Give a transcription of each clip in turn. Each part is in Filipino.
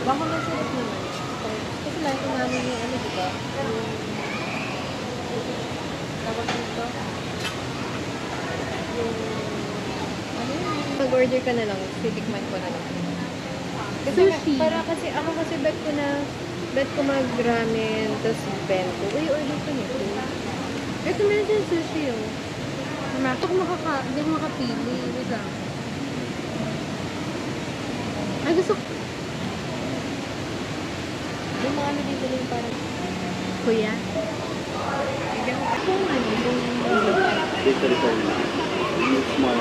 Baka masarap naman. Kasi lagi namin yung ano, diba? Tawag dito. Mag-order ka na lang. Titikman ko na lang. Kasi Sushi. kasi ako bet ko mag-ramen, tapos bento. Uy, order ko nito. Ito meron din sushi oh. Hindi ko makapili. Wait lang. Ay, gusto ko. Yung mga ano dito yung parang... Kuya. Bigyan ko kung ano, yung... Small.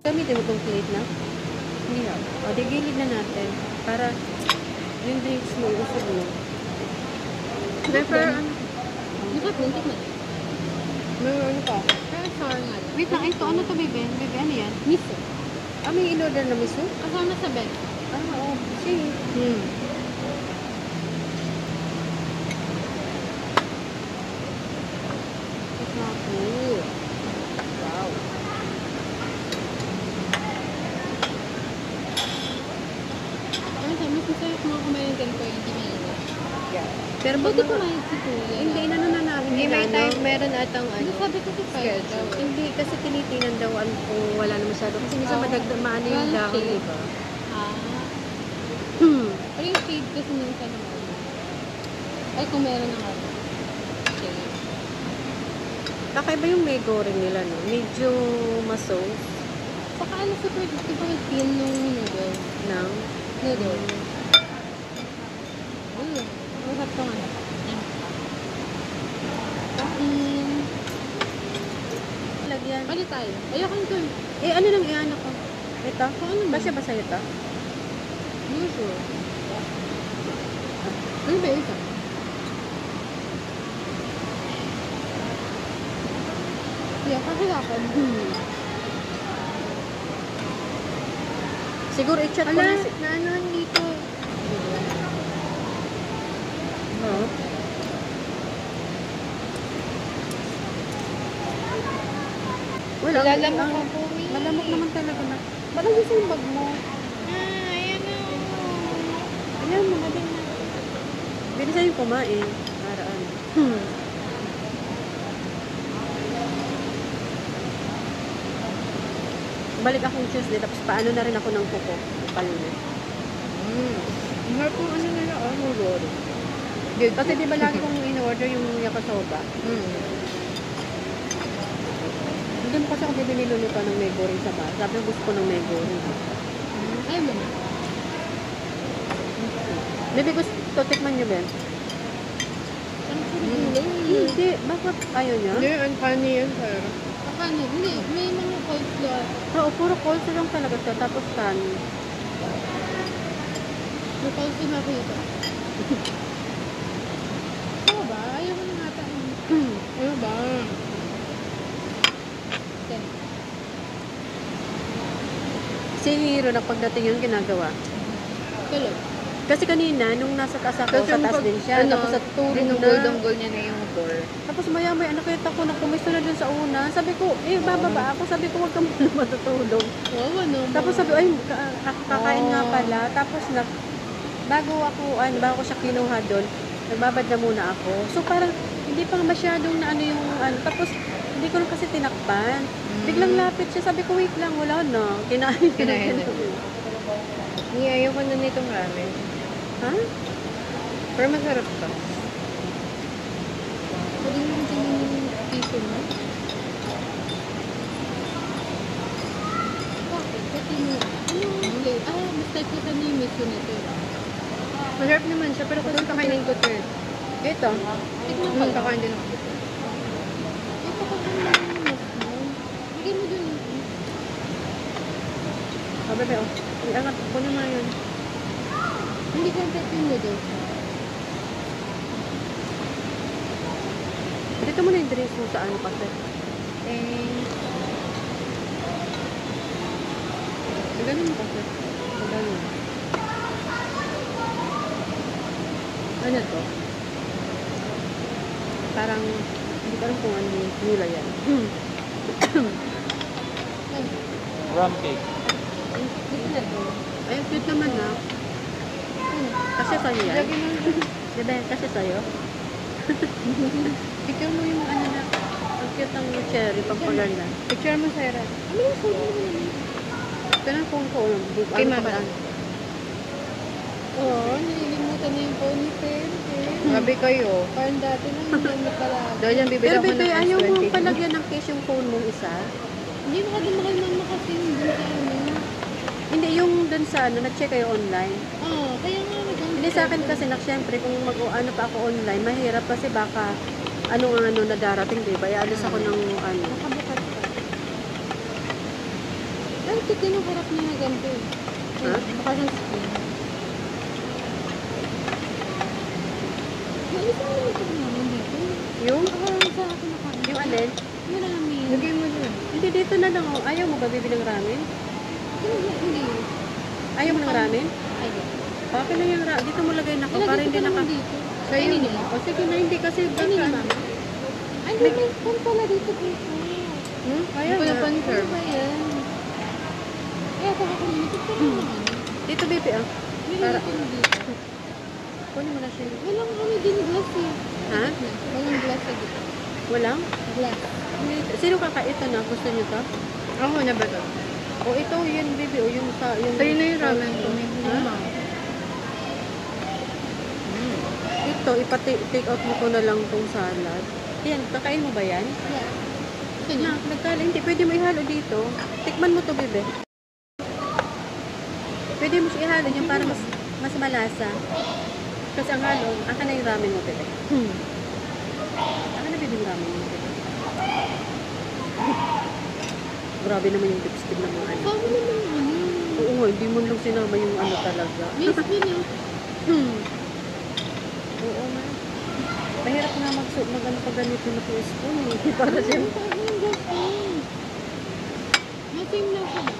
Gamitin mo itong plate na? Hindi na. O, di gilid na natin. Para yung drinks mo, usog mo. Pero ano? Masarap din, tikman. May ano pa? Pero sour nga lang. Wait lang, ito. Ano to, baby? Baby, ano yan? Miso. Ah, may in-order na miso? Kasama sa bento. Ah, oo. Sige. It's not good. Wow. Ano sa mas masarap mga kumain din ko yung dinainan. Yeah. Pero Buti kumain si Kuya. hindi, inano na namin. Hindi, may ano? time, meron atang ano. Ano sabi ko si Fred? Schedule. Hindi, kasi tinitingnan daw kung wala na masyado. Kasi minsan madagdag maano yung Well, dahon, shade. diba? Ah. Pero yung shade kasi minsan naman. Ay, kung meron na nga. Shade. Kakaiba yung mego rin nila, no? Medyo masos Saka ano, super thin nung noodles. ng Noodles. Masarap to nga. lagyan. Bali tayo. Ayoko nito. Eh, ano nang iano ko? Ito? Ano ba? Basya ba sa'yo ito? Usual. Ano ba isa? Yeah, kasi dapat. Siguro i-chat ko Ala, na si... naanuhan dito. Oo. Wala. Lalamok ang- ako, eh. Malamok naman talaga na. Parang gusto yung bag mo. Ayan na. Ayan, mamadin na. Bili sa'yo kumain. Para ano. Balik akong Tuesday, tapos paano na rin ako ng kuko. Palunin. Mahal kung ano nila, noodle. Kasi di ba lagi kong in-order yung yakisoba? Hindi mo kasi ako bibili luluto ng megoring sa bar. Sabi ko gusto ko ng megoring. Ayaw mo na. Baby, gusto tikman niyo, Ben? Ang sarap Hindi. Bakit ayaw niya? Hindi, unfunny yan, sir. Unfunny? Hindi, may mga coleslaw. Oo, puro coleslaw lang talaga siya. Tapos kanin. May coleslaw na ako ito. Oo ba? Ayaw ko na nga ata. Ayaw ba? Okay. Si Hiro, na pagdating yun, ginagawa. Tulog. Kasi kanina, nung nasa taas ako, sa taas din siya. Tapos sa tulog na. Dinugol-dunggol niya na yung door. Tapos maya-maya, nakita ko na kumisto na dun sa una. Sabi ko, bababa ako. Sabi ko, huwag ka muna matutulog. Oo, ano? Tapos sabi ko, ay, kakain nga pala. Tapos bago ko siya kinuha doon, nagbabad na muna ako. So parang, hindi pa masyadong na ano yung ano. Tapos, hindi ko lang kasi tinakpan. Biglang lapit siya. Sabi ko, wait lang, wala na. Kinain ko na. Kinain na. Hindi, ayaw ko na nitong ramen. Ha? Pero masarap to. Pwede mo tingin yung piso mo? Bakit? Pati mo. Ano? Hindi. Basta ko sa name gusto nito. Masarap naman siya, pero kasi kakainin ko to eh. Ito. Tikman ko lang. Kakain din ako. Ito pa kung ano yung mas mo. Bigyan mo dun. Oh, bebe, oh. Iangat, kunin mo na yun. Hindi ko yung yung noodles. Dito mo na yung drinks mo sa ano kasi. Ganun kasi. Ganun. Ano to? Parang, hindi ko alam kung ano yung nila yan. Ay, Rum cake. dito na to. Ay, cute naman na. Kasi sa'yo yan. Lagi mo. Diba, kasi sa'yo. Picture mo yung ano na. Ang cute ang cherry, pampaganda. Picture mo, Sarah. Ano yung sulo mo naman? Ito na kung ko. Kay Mama. Oo, nililimutan na yung ponytail. Sabi kayo. Parang dati lang hindi mo pala. Daw yan, bibili Pero ako bebe, ng ayaw mo S20. palagyan ng case yung phone mong isa. Hindi mo din kay mama kasi yung dun sa ano. Hindi, yung dun sa ano, nag-check kayo online. Oo, kaya nga Hindi sa akin kasi, syempre, kung mag-ano pa ako online, mahirap kasi baka ano na darating, diba? Ialis ako ng ano. nakabukas pa. Ay, ito yung harap niya na ganito eh. Ha? Bukas ang screen. Nailis mo naman ito naman dito. Yung? Nakaroon sa akin nakaroon. Yung alin? Maraming. Lagay mo dun. Hindi, dito na lang. Oh. Ayaw mo ba bibili ng ramen? Hindi. Ayaw mo ng ramen? Ay, Okay na yung ramen. Dito mo lagay na ko. ilagay Para ko hindi pa naman naka... dito. Sa'yo Kainin na. nila. O sige na, hindi kasi Kainin ni baka... mama. Ay, may phone pala dito dito. Kaya Hindi ko na. na Ano ba yan? Kaya ako ako limited pa naman. Dito, baby, ah. Para dito. Kunin mo na siya. Walang ano din glass eh. Ha? Walang glass sa dito. Walang? Glass. Sino kaka ito na? Gusto niyo to? Ako na ba to? O ito, yun, baby. O yung sa... Yung, Sa'yo na yung ramen ko. May Ha? Ito, ipa-take out mo ko na lang tong salad. Yan, kakain mo ba yan? Yeah. Gusto niya? Nagkala, hindi. Pwede mo ihalo dito. Tikman mo to, bebe. Pwede mo siya ihalo yung para mas malasa. Kasi ang halo, aka na yung ramen mo, bebe. Aka na, bebe, yung ramen mo, bebe. Grabe naman yung lipstick na mga ano. Paano naman yung ano? Oo nga, hindi mo lang sinama yung ano talaga. May spoon eh. Oo nga. Mahirap nga mag-ano pa ganito na po spoon eh. Para siya. Ano yung glass eh? May same lang siya ba?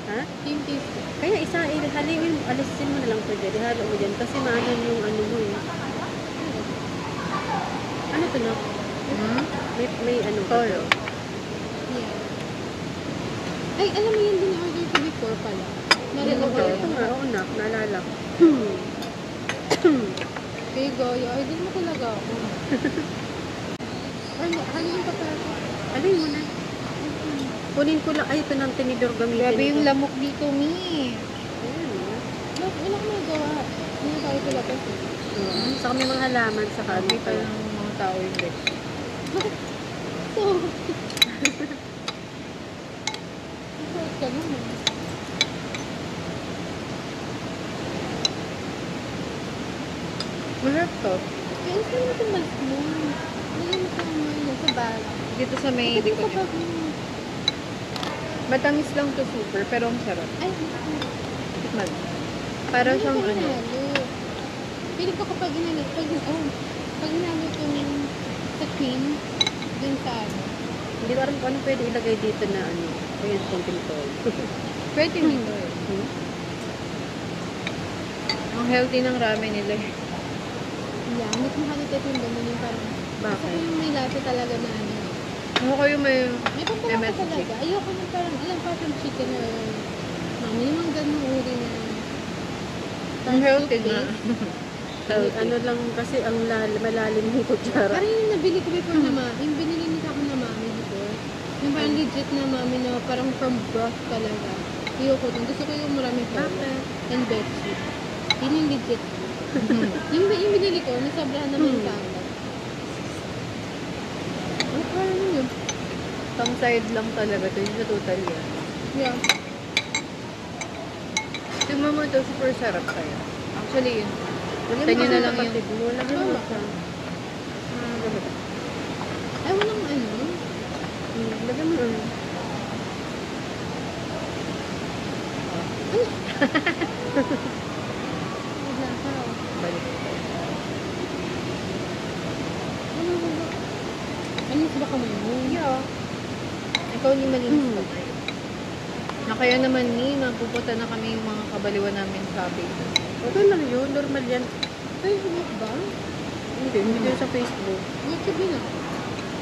Ha? Same taste. Kaya isa, halingin, alisin mo na lang pwede. Ihalo mo dyan. Kasi maanan yung ano mo eh. Ano to na? May ano ka Toyo. to? Yeah. Ay, alam mo yan din order ko before pala. Nalala ko Ito nga, yan. oo na, naalala ko. Okay, go. I-order mo talaga ako. Halin pa pala ko. Alin mo na. Kunin ko lang. Ay, ito ng tinidor gamitin. Grabe yung ko. lamok dito, Mi. Ayan, oh. Wala ko magawa. Hindi tayo pala kasi. Oo. Saka may mga halaman sa ano Sabi pa pa. ng mga tao yung best. So, short ka naman. Masarap to. Kaya saan natin mas mo? Nagay mo sa mga sa bag. Dito sa may Ito likod sa niya. bag mo. Matamis lang to super, pero ang sarap. Ay, Tikman. Para siyang ano. Piling ko kapag inalo, pag inalo itong sa cream, dun sa ano. Hindi ko alam kung ano pwede ilagay dito na ano. Ayan, konting toy. Pwede nito eh. Ang healthy ng ramen nila eh. Yeah, mas makakita yung ganun yung parang. Gusto ko Bakit? yung may latte talaga na ano. Ako kayo may May pampalasa MSG. talaga. Ayoko na parang, alam pa yung chicken or ano, yung mga ganung uri na. ang healthy na. Ano lang kasi ang malalim ng kutsara. Parang yung nabili ko before na yung binili nito ako na mami before. Yung parang legit na mami na parang from broth talaga. Ayoko din. Gusto ko yung maraming flour and veggie. Yun yung legit. yung binili ko, nasobrahan naman sa akin. Ano parang yun? Pang side lang talaga to. Yung sa total yan. Yeah. Tingnan mo ito, super sarap sa'yo. Actually, yun. Lagyan Kanya mo na kasi lang kapatid mo. Lagyan mo Tama. siya. Ay, walang ano. Lagyan mo. Wala ka. Balik. Wala. Ano ba kamay mo? Yeah. Ikaw ni malinis pa tayo. Na kaya naman ni, mapupunta na kami yung mga kabaliwan namin sabi. Okay lang yun. Normal yan. Ay, wait ba? Hindi ko sa Facebook. Wait, sabi na.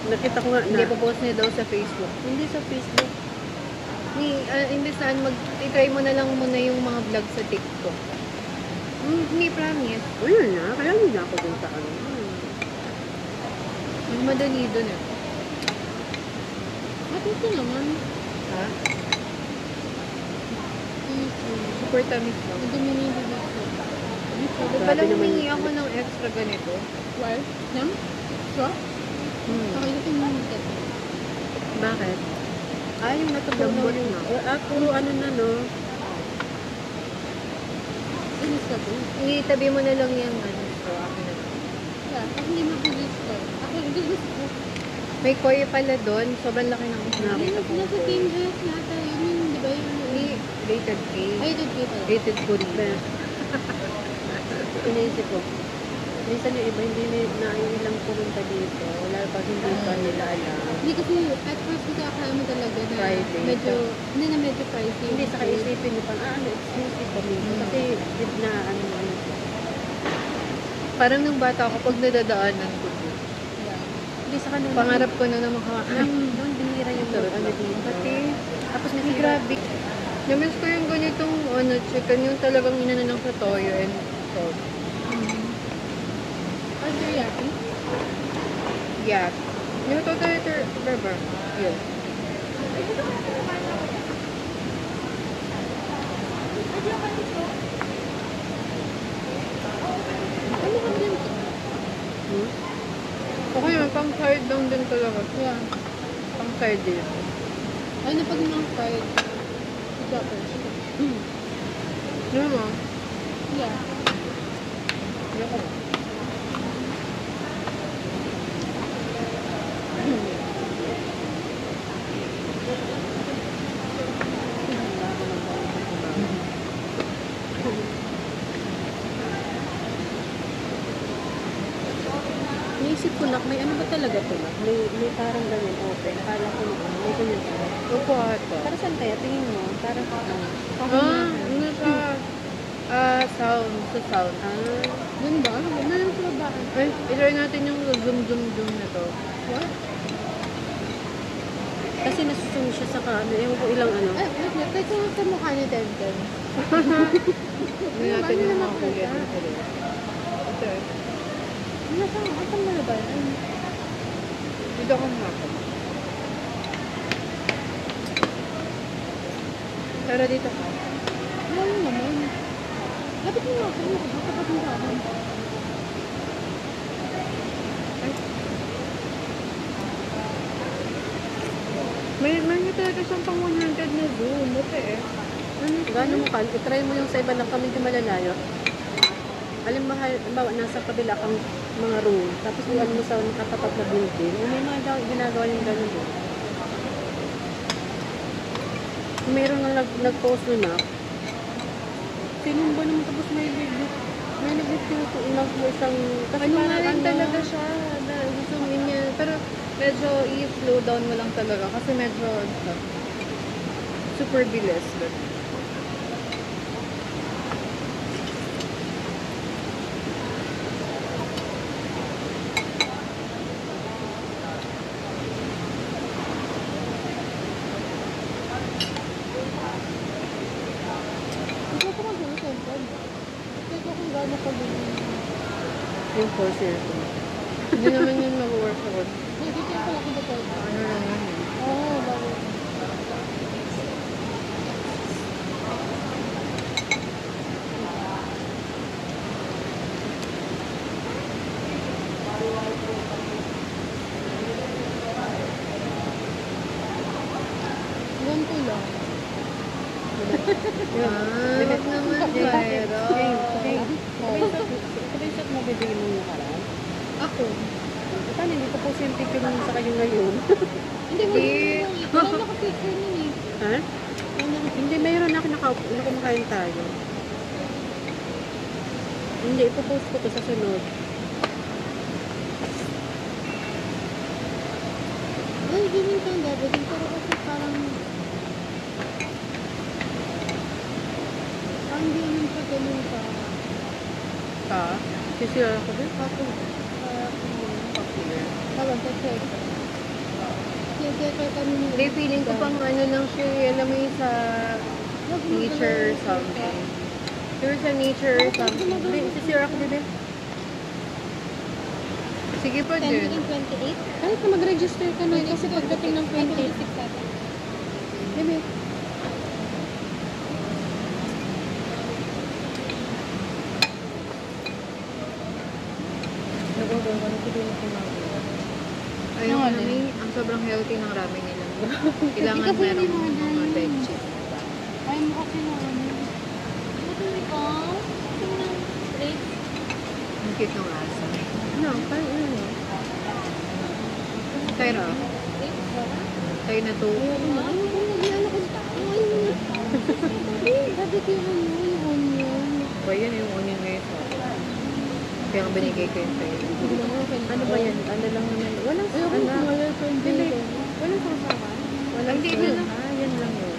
Nakita ko nga na. Hindi, popost niya daw sa Facebook. Hindi sa Facebook. Ni, imbes na try mo na lang muna yung mga vlog sa TikTok. Hindi, promise. O yun na. Kaya hindi na ako dun sa ano. Mas madali dun eh. At ito naman. Ha? Ito. Super tamis lang. Ang dumi na yung bibig ko. Sabi pala humingi ako ng extra ganito. Why? Nam? Straw? Okay, ito yung mga ito. Bakit? Ah, yung natutunaw Lambot yung... na. puro ano na, no? Ano sa to? Itabi mo na lang yung ano. So, akin na lang. Yeah, ako hindi mag-gusto. Ako gusto ko. May koi pala doon. Sobrang laki ng nakita ko. Nasa Team Health nata. Yun yung, di ba yung... Hindi, rated K. Ay, ito pala. Rated Korean. Iniisip ko. Minsan yung iba hindi naiilang pumunta dito. Wala pa hindi pa nila alam. Hindi kasi at first hindi akala mo talaga na Pricey. medyo, hindi na medyo pricey. Hindi sa kaisipin mo pang, ano, exclusive ba dito? Kasi did na, ano. Parang nung bata ako, pag nadadaanan ko doon, Yeah. Hindi sa kanila. pangarap ko na makakain. Doon binira yung ano dito. Pati, Tapos ay, nasira. grabe. Namiss ko yung ganitong ano, chicken, yung talagang inano lang sa toyo and salt. Ang teriyaki? Yeah. Yung totoyo burger. Yun. Ano ka din? Okay, pang side lang din talaga. Yeah. Pang side din. Ay, na pag mga fried. Droppers. Yun mo. Yeah. Yun ko. Naisip ko, nak, may ano ba talaga to, nak? May parang ganyan open. Akala ko, may ganyan siya. Opo, ito. Para saan kaya? Tingin mo. Parang ano. Ano siya? Sound. Sa sound. Doon ba? Ano yung sa babaan? Ay, i-try natin yung zoom na to. What? Kasi nasusung siya sa ano. Ewan ko ilang ano. Ay, wait na. Teka nga sa mukha ni Tenten. Hindi natin Ano yung naman mga kulit pala? na kulit. Ito eh. Ano sa? Asan mo na ba? Ay, Dito ka nga ako. Tara dito ka. wala naman. Lapit mo nga ako. Matapat mo sa akin. May talaga siyang pang 100 na zoom. Okay eh. Gano'n mo kan? I-try mo yung sa iba lang kami medyo malalayo. Halimbawa, nasa kabila kang mga room. Tapos iwan mo sa nakatapat na building. May mga ginagawa yung gano'n mo. Kung meron na nag-post nun na, sinong ba naman tapos may video? May nag-video ko ilang mo isang... Kasi Ano nga parang rin ano, talaga siya. Zoom in niya. Pero medyo i-slow down mo lang talaga. Kasi medyo super bilis. But, Ito ko mag-gulo Tenten. Ito kung gano'n ka din. yung post nito. hindi naman yun mag-work out. Dito yung pala kita ko. Ano lang yun eh. Oo, bakit? Ganito lang. Wag naman tayo ngayon. Hindi, wala naka-picture nun eh. Ha? Wala naka- Hindi, mayroon ako na kumakain tayo. Hindi, ipopost ko to sa sunod. Ay, ganun kang gagawin. Pero kasi parang hindi naman pa ganun ka. Pa? Sisira ako din. Tawag ka check. Check kami ng... Hindi, feeling ko pang ano lang siya, alam mo yung sa Wag mo nature or pala- something. Sure sa nature or something. Hindi, sisira ako din. Sige pa 10 din. and 28? Kahit na mag-register ka na kasi pagdating ng 20. 26 ata. Bebe. Nagagawa na hindi na kumain. Ayun Ano? kami, ang sobrang healthy ng ramen nila. Kailangan Hindi ka pwede merong mo mga dyan. veggie. Ay, mo kasi na ano. Matuloy ka? Tingnan. Straight. Ang cute ng asa. No, parang ano. Tyra, Straight ba? tayo na to. Ayun mo, nagyan ako sa ayun mo. Sabi ko yung ano, yung onion. Ba yan yung onion ngayon. Kaya ang binigay ko yun sa'yo. Ano ba yan? Ano lang naman. Walang Ayoko ano. smaller for Hindi. bacon. Walang sasawa. Walang Hindi, sauce. ano? Yan lang yun.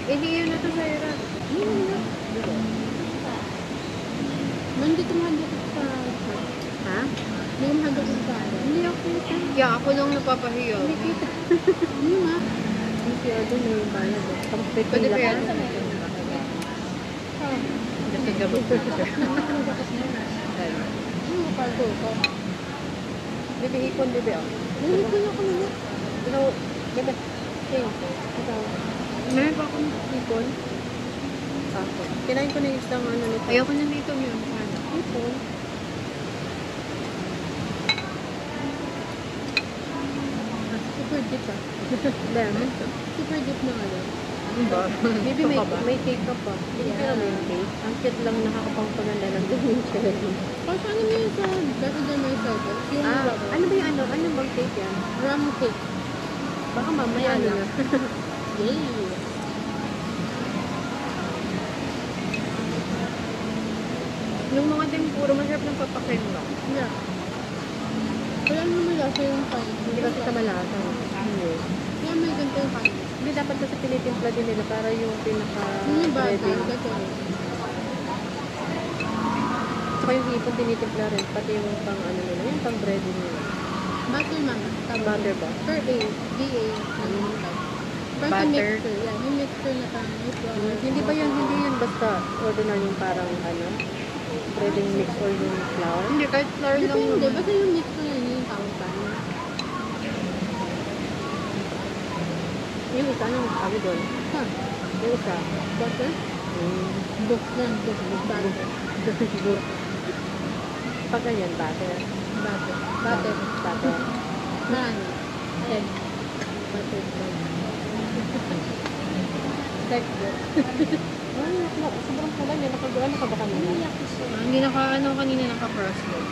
Hindi yun na to sa'yo. Nandito mo handa ko sa... Ha? Hindi mo handa ko sa... Hindi ako kita. Kaya ako nung napapahiyo. Hindi kita. Hindi ma. Hindi siya doon na yung bayad. Tapos Pwede pipila ba ka. yan? Just a double picture. Ano pa ko? Bebe, ipon, bebe. Oh. Hindi ko na ako na. Pero, bebe. King. Ikaw. Meron pa akong Ipon. Ako. Kinain ko na yung isang ano nito. ayoko na nito yun. Sana. Ipon. Super deep ah. Lemon. Super deep na ano. Ano ba? Maybe Ito ka ba? may cake ka pa. Hindi Yeah. ka may cake. Ang cute lang nakakapangpaganda lang doon yung cherry. Kasi ano mo yun sa Better Than Myself? Yung Ano ba yung ano? Ano bang cake yan? rum cake. Baka mamaya Ano na. Yay! Yung mga tempura, masarap ng papakin lang. Yeah. Wala naman lasa yung kain. Hindi kasi sa malasa. Hindi. Kaya may ganito yung kain. Hindi dapat kasi tinitimpla din nila para yung pinaka Yung bata, breading. kasi Saka yung hipon tinitimpla rin. Pati yung pang ano nila. Yung pang breading nila. butter mama. Butter ba? Per A, DA. Parang Butter. mixture. Yeah, yung mixture na parang may flour. Hindi ba yan? Hindi yan basta ordinary yung parang ano? Breading mix or yung flour? Hindi, kahit flour lang Depende. naman. Basta yung mixture na yun yung tawag pa. Yung isa, anong sabi doon? Ha? Yung isa. Butter? Book na. Book. Butter. Pag ganyan, butter. Butter. Butter. Butter. Na ano? Egg. Butter. Texture. Ay, sobrang kulay niya. Nakagawa ka ba kanina? Hindi naka-ano kanina naka-crossbow.